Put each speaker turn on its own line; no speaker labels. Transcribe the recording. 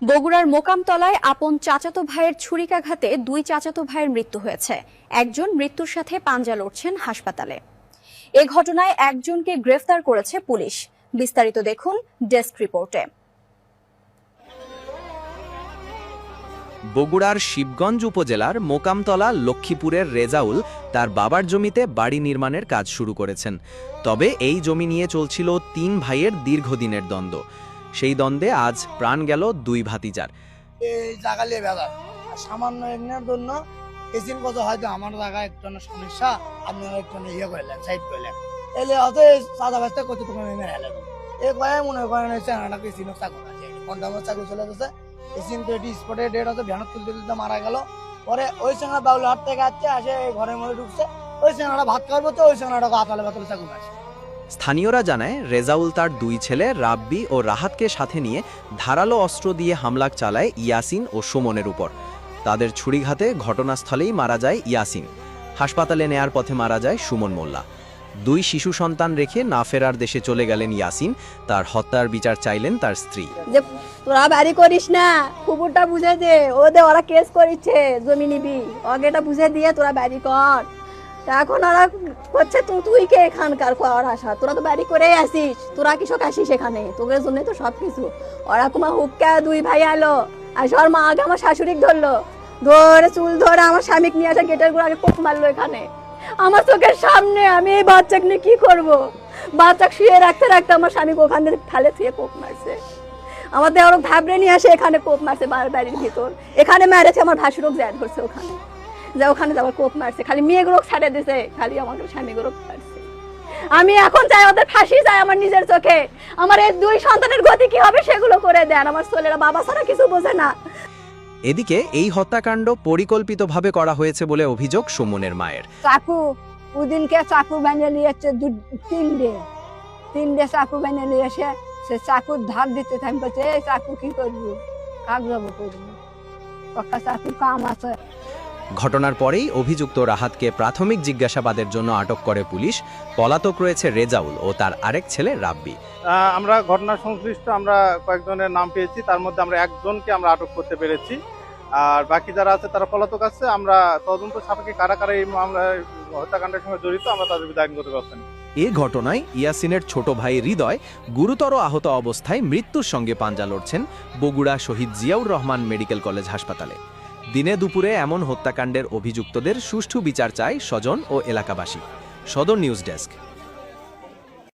বগুড়ার মোকামতলায় আপন চাচাতো ভাইয়ের ছুরিকাঘাতে দুই চাচাতো ভাইয়ের মৃত্যু হয়েছে। একজন মৃত্যুর সাথে পাঞ্জা লড়ছেন হাসপাতালে। এ ঘটনায় একজনকে গ্রেফতার করেছে পুলিশ। বিস্তারিত দেখুন ডেস্ক রিপোর্টে।
বগুড়ার শিবগঞ্জ উপজেলার মোকামতলা লক্ষ্মীপুরের রেজাউল তার বাবার জমিতে বাড়ি নির্মাণের কাজ শুরু করেছেন। তবে এই জমি নিয়ে চলছিল তিন ভাইয়ের দীর্ঘদিনের দ্বন্দ্ব। সেই দ্বন্দ্বে আজ প্রাণ গেল দুই ভাতিজার।
এই জায়গা নিয়ে বেলা সামান্য একনের জন্য এসিন কত হয়তো আমার জায়গা একটু সমস্যা, আপনারা একটু ইয়ে করলেন, সাইড করলেন, এলে হয়তো সাদা বাস্তা কত তুমি মেরে হেলেন। এই কয়ে মনে করেন হচ্ছে আনাটাকে এসিনও চাকু আছে, পঞ্চাশ চাকু চলে গেছে। এসিন তো এটি স্পটে ডেট হয়তো ভ্যানত তুলতে তুলতে মারা গেল। পরে ওই সঙ্গে বাউল হাট থেকে আসছে, আসে ঘরের মধ্যে ঢুকছে। ওই সঙ্গে ভাত খাওয়ার তো ওই সঙ্গে আতালে বাতলে চাকু আছে।
স্থানীয়রা জানায় রেজাউল তার দুই ছেলে রাব্বি ও রাহাতকে সাথে নিয়ে ধারালো অস্ত্র দিয়ে হামলা চালায় ইয়াসিন ও সুমনের উপর। তাদের ছুরিঘাতে ঘটনাস্থলেই মারা যায় ইয়াসিন। হাসপাতালে নেয়ার পথে মারা যায় সুমন মোল্লা। দুই শিশু সন্তান রেখে না ফেরার দেশে চলে গেলেন ইয়াসিন। তার হত্যার বিচার চাইলেন তার স্ত্রী।
যে তোরা বাড়ি করিস না, খবরটা বুঝে দে, ওদের ওরা কেস করেছে জমি নিবি, আগেটা বুঝে দিয়ে তোরা বাড়ি কর। এখন ওরা করছে তুই কে এখানকার করার আশা, তোরা তো বাড়ি করেই আসিস, তোরা কৃষক আসিস এখানে, তোদের জন্য তো সবকিছু। ওরা কুমা হুক্কা দুই ভাই আলো, আর সর মা আগে আমার শাশুড়িকে ধরলো, ধরে চুল ধরে আমার স্বামীকে নিয়ে আসে গেটের গুলো আগে কোপ মারলো এখানে আমার চোখের সামনে। আমি এই বাচ্চাকে নিয়ে কি করবো? বাচ্চাকে শুয়ে রাখতে রাখতে আমার স্বামীকে ওখান থেকে ঠালে থুয়ে কোপ মারছে। আমাদের ওরা ভাবরে নিয়ে আসে এখানে কোপ মারছে বাড়ির ভিতর, এখানে মেরেছে আমার ভাসুরক জ্যাদ ধরছে ওখানে, যা ওখানে যাবার কোপ মারছে, খালি মেয়েগুলো ছাড়ে দিছে, খালি আমার স্বামীগুলো ছাড়ছে। আমি এখন চাই ওদের ফাঁসি চাই আমার নিজের চোখে। আমার এই দুই সন্তানের গতি কি হবে সেগুলো করে দেন। আমার ছেলেরা বাবা ছাড়া কিছু বোঝে না।
এদিকে এই হত্যাকাণ্ড পরিকল্পিতভাবে করা হয়েছে বলে অভিযোগ সুমনের মায়ের।
চাকু ওদিনকে চাকু বানিয়ে নিয়েছে তিনটে চাকু বানিয়ে নিয়ে এসে সে চাকুর ধার দিতে থাকি, বলছে এই চাকু কি করবো, কাক যাবো করবো, পক্কা চাকুর কাম আছে।
ঘটনার পরেই অভিযুক্ত রাহাতকে প্রাথমিক জিজ্ঞাসাবাদের জন্য আটক করে পুলিশ। পলাতক রয়েছে রেজাউল ও তার আরেক ছেলে রাব্বি।
আমরা ঘটনা সংশ্লিষ্ট আমরা কয়েকজনের নাম পেয়েছি, তার মধ্যে আমরা একজনকে আমরা আটক করতে পেরেছি, আর বাকি যারা আছে তারা পলাতক আছে। আমরা তদন্ত সাপেক্ষে কারা কারা এই মামলায় হত্যাকাণ্ডের সঙ্গে জড়িত আমরা তাদের বিরুদ্ধে আইনগত ব্যবস্থা নিই।
এ ঘটনায় ইয়াসিনের ছোট ভাই হৃদয় গুরুতর আহত অবস্থায় মৃত্যুর সঙ্গে পাঞ্জা লড়ছেন বগুড়া শহীদ জিয়াউর রহমান মেডিকেল কলেজ হাসপাতালে। দিনে দুপুরে এমন হত্যাকাণ্ডের অভিযুক্তদের সুষ্ঠু বিচার চায় স্বজন ও এলাকাবাসী। সদর নিউজ ডেস্ক।